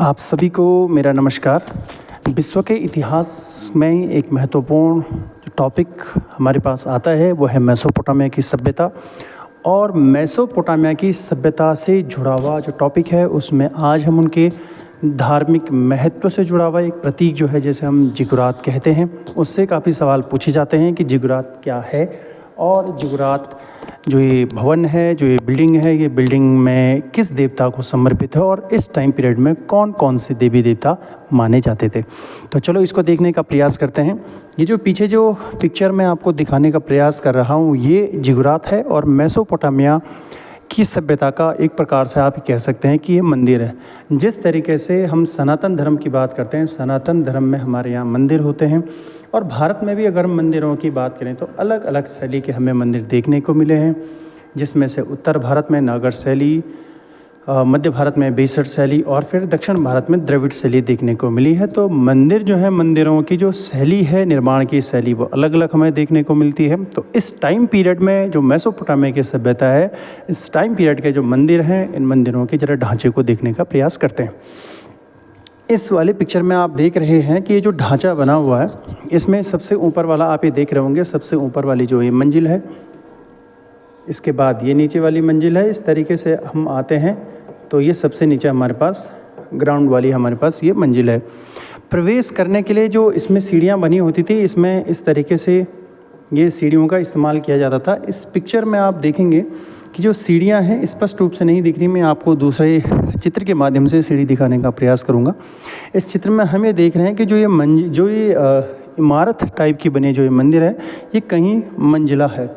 आप सभी को मेरा नमस्कार। विश्व के इतिहास में एक महत्वपूर्ण जो टॉपिक हमारे पास आता है वो है मेसोपोटामिया की सभ्यता। और मेसोपोटामिया की सभ्यता से जुड़ा हुआ जो टॉपिक है उसमें आज हम उनके धार्मिक महत्व से जुड़ा हुआ एक प्रतीक जो है, जैसे हम जिगुरात कहते हैं, उससे काफ़ी सवाल पूछे जाते हैं कि जिगुरात क्या है और जिगुरात जो ये भवन है, जो ये बिल्डिंग है, ये बिल्डिंग में किस देवता को समर्पित है और इस टाइम पीरियड में कौन कौन से देवी देवता माने जाते थे। तो चलो इसको देखने का प्रयास करते हैं। ये जो पीछे जो पिक्चर मैं आपको दिखाने का प्रयास कर रहा हूँ ये जिगुरात है और मेसोपोटामिया की सभ्यता का एक प्रकार से आप कह सकते हैं कि ये मंदिर है। जिस तरीके से हम सनातन धर्म की बात करते हैं, सनातन धर्म में हमारे यहाँ मंदिर होते हैं और भारत में भी अगर हम मंदिरों की बात करें तो अलग अलग शैली के हमें मंदिर देखने को मिले हैं, जिसमें से उत्तर भारत में नागर शैली, मध्य भारत में बेसर शैली और फिर दक्षिण भारत में द्रविड़ शैली देखने को मिली है। तो मंदिर जो है, मंदिरों की जो शैली है, निर्माण की शैली, वो अलग अलग हमें देखने को मिलती है। तो इस टाइम पीरियड में जो मेसोपोटामिया की सभ्यता है, इस टाइम पीरियड के जो मंदिर हैं, इन मंदिरों के जरा ढांचे को देखने का प्रयास करते हैं। इस वाले पिक्चर में आप देख रहे हैं कि ये जो ढांचा बना हुआ है, इसमें सबसे ऊपर वाला आप ये देख रहे होंगे, सबसे ऊपर वाली जो ये मंजिल है, इसके बाद ये नीचे वाली मंजिल है। इस तरीके से हम आते हैं तो ये सबसे नीचे हमारे पास ग्राउंड वाली हमारे पास ये मंजिल है। प्रवेश करने के लिए जो इसमें सीढ़ियाँ बनी होती थी, इसमें इस तरीके से ये सीढ़ियों का इस्तेमाल किया जाता था। इस पिक्चर में आप देखेंगे कि जो सीढ़ियाँ हैं स्पष्ट रूप से नहीं दिख रही, मैं आपको दूसरे चित्र के माध्यम से सीढ़ी दिखाने का प्रयास करूँगा। इस चित्र में हम ये देख रहे हैं कि जो ये इमारत टाइप की बनी जो ये मंदिर है, ये कहीं मंजिला है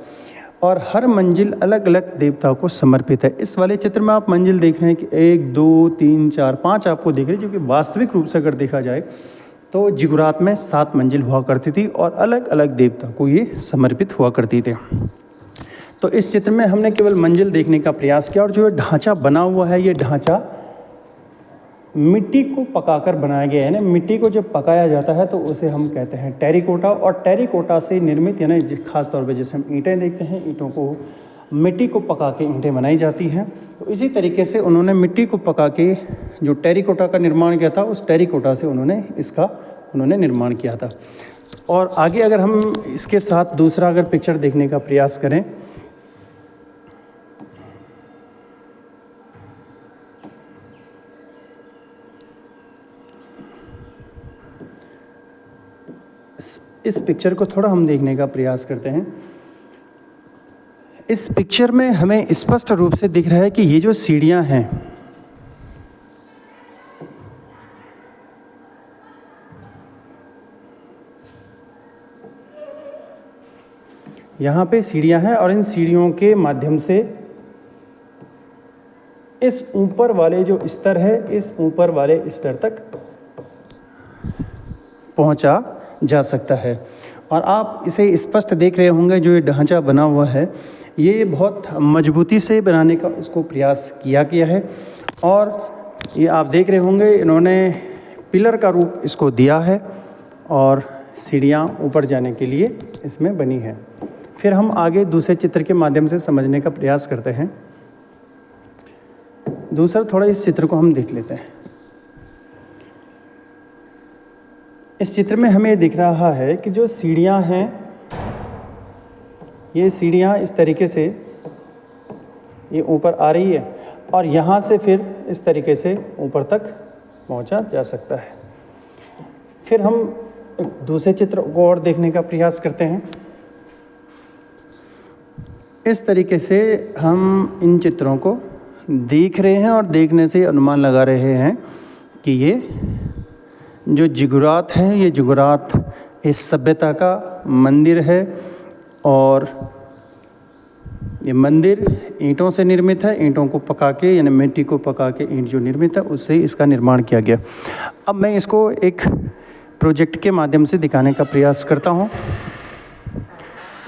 और हर मंजिल अलग अलग देवता को समर्पित है। इस वाले चित्र में आप मंजिल देख रहे हैं कि 1 2 3 4 5 आपको दिख रही है, जो कि वास्तविक रूप से अगर देखा जाए तो जिगुरात में 7 मंजिल हुआ करती थी और अलग अलग देवता को ये समर्पित हुआ करती थी। तो इस चित्र में हमने केवल मंजिल देखने का प्रयास किया और जो ढांचा बना हुआ है, ये ढांचा मिट्टी को पकाकर बनाया गया है ना। मिट्टी को जब पकाया जाता है तो उसे हम कहते हैं टेरिकोटा, और टेरिकोटा से निर्मित, यानी खास तौर पे जैसे हम ईंटें देखते हैं, ईंटों को मिट्टी को पका के ईंटें बनाई जाती हैं। तो इसी तरीके से उन्होंने मिट्टी को पका के जो टेरिकोटा का निर्माण किया था, उस टेरिकोटा से उन्होंने निर्माण किया था। और आगे अगर हम इसके साथ दूसरा अगर पिक्चर देखने का प्रयास करें, इस पिक्चर को थोड़ा हम देखने का प्रयास करते हैं। इस पिक्चर में हमें स्पष्ट रूप से दिख रहा है कि ये जो सीढ़ियां हैं, यहाँ पे सीढ़ियां हैं और इन सीढ़ियों के माध्यम से इस ऊपर वाले जो स्तर है, इस ऊपर वाले स्तर तक पहुँचा जा सकता है। और आप इसे स्पष्ट देख रहे होंगे, जो ये ढांचा बना हुआ है ये बहुत मजबूती से बनाने का इसको प्रयास किया गया है। और ये आप देख रहे होंगे इन्होंने पिलर का रूप इसको दिया है और सीढ़ियाँ ऊपर जाने के लिए इसमें बनी है। फिर हम आगे दूसरे चित्र के माध्यम से समझने का प्रयास करते हैं। दूसरा थोड़ा इस चित्र को हम देख लेते हैं। इस चित्र में हमें दिख रहा है कि जो सीढ़ियाँ हैं, ये सीढ़ियाँ इस तरीके से ये ऊपर आ रही है और यहाँ से फिर इस तरीके से ऊपर तक पहुँचा जा सकता है। फिर हम एक दूसरे चित्र को और देखने का प्रयास करते हैं। इस तरीके से हम इन चित्रों को देख रहे हैं और देखने से अनुमान लगा रहे हैं कि ये जो जिगुरात है, ये जिगुरात इस सभ्यता का मंदिर है और ये मंदिर ईंटों से निर्मित है। ईंटों को पका के, यानी मिट्टी को पका के ईंट जो निर्मित है, उससे इसका निर्माण किया गया। अब मैं इसको एक प्रोजेक्ट के माध्यम से दिखाने का प्रयास करता हूँ।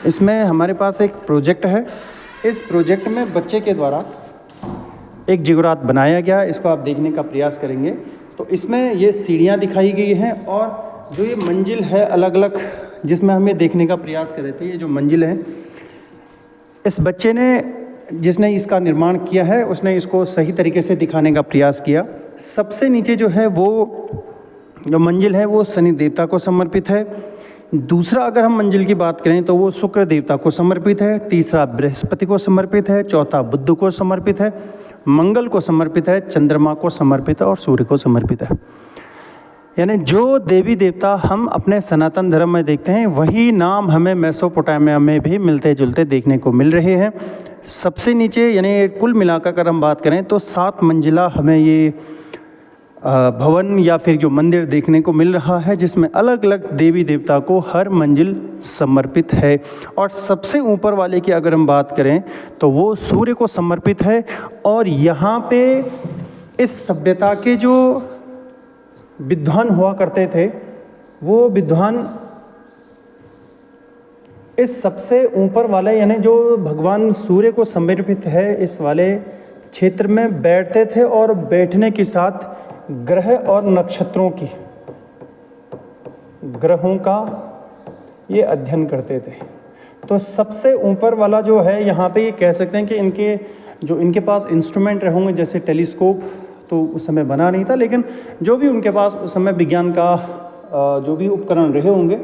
इसमें हमारे पास एक प्रोजेक्ट है। इस प्रोजेक्ट में बच्चे के द्वारा एक जिगुरात बनाया गया, इसको आप देखने का प्रयास करेंगे तो इसमें ये सीढ़ियाँ दिखाई गई हैं और जो ये मंजिल है अलग अलग, जिसमें हमें देखने का प्रयास कर रहे थे, ये जो मंजिल है, इस बच्चे ने जिसने इसका निर्माण किया है उसने इसको सही तरीके से दिखाने का प्रयास किया सबसे नीचे जो है वो जो मंजिल है वो शनि देवता को समर्पित है। दूसरा अगर हम मंजिल की बात करें तो वो शुक्र देवता को समर्पित है। तीसरा बृहस्पति को समर्पित है। चौथा बुध को समर्पित है। मंगल को समर्पित है। चंद्रमा को समर्पित है और सूर्य को समर्पित है। यानी जो देवी देवता हम अपने सनातन धर्म में देखते हैं वही नाम हमें मेसोपोटामिया में भी मिलते जुलते देखने को मिल रहे हैं। सबसे नीचे यानी कुल मिलाकर अगर हम बात करें तो 7 मंजिला हमें ये भवन या फिर जो मंदिर देखने को मिल रहा है, जिसमें अलग अलग देवी देवता को हर मंजिल समर्पित है। और सबसे ऊपर वाले की अगर हम बात करें तो वो सूर्य को समर्पित है। और यहाँ पे इस सभ्यता के जो विद्वान हुआ करते थे वो विद्वान इस सबसे ऊपर वाले यानी जो भगवान सूर्य को समर्पित है इस वाले क्षेत्र में बैठते थे और बैठने के साथ ग्रह और नक्षत्रों की ग्रहों का ये अध्ययन करते थे। तो सबसे ऊपर वाला जो है यहाँ पे ये कह सकते हैं कि इनके पास इंस्ट्रूमेंट रहे होंगे, जैसे टेलीस्कोप तो उस समय बना नहीं था, लेकिन जो भी उनके पास उस समय विज्ञान का जो भी उपकरण रहे होंगे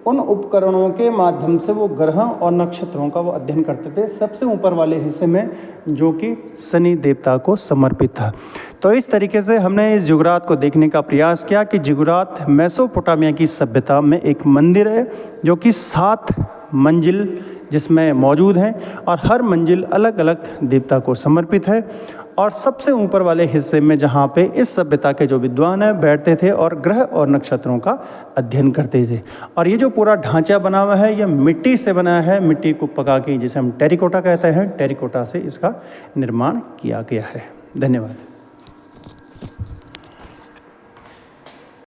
उन उपकरणों के माध्यम से वो ग्रह और नक्षत्रों का वो अध्ययन करते थे सबसे ऊपर वाले हिस्से में, जो कि शनि देवता को समर्पित था। तो इस तरीके से हमने इस जुगरात को देखने का प्रयास किया कि जुगरात मेसोपोटामिया की सभ्यता में एक मंदिर है जो कि 7 मंजिल जिसमें मौजूद हैं और हर मंजिल अलग अलग देवता को समर्पित है। और सबसे ऊपर वाले हिस्से में जहाँ पे इस सभ्यता के जो विद्वान हैं बैठते थे और ग्रह और नक्षत्रों का अध्ययन करते थे। और ये जो पूरा ढांचा बना हुआ है ये मिट्टी से बना है, मिट्टी को पका के जिसे हम टेरिकोटा कहते हैं, टेरिकोटा से इसका निर्माण किया गया है। धन्यवाद।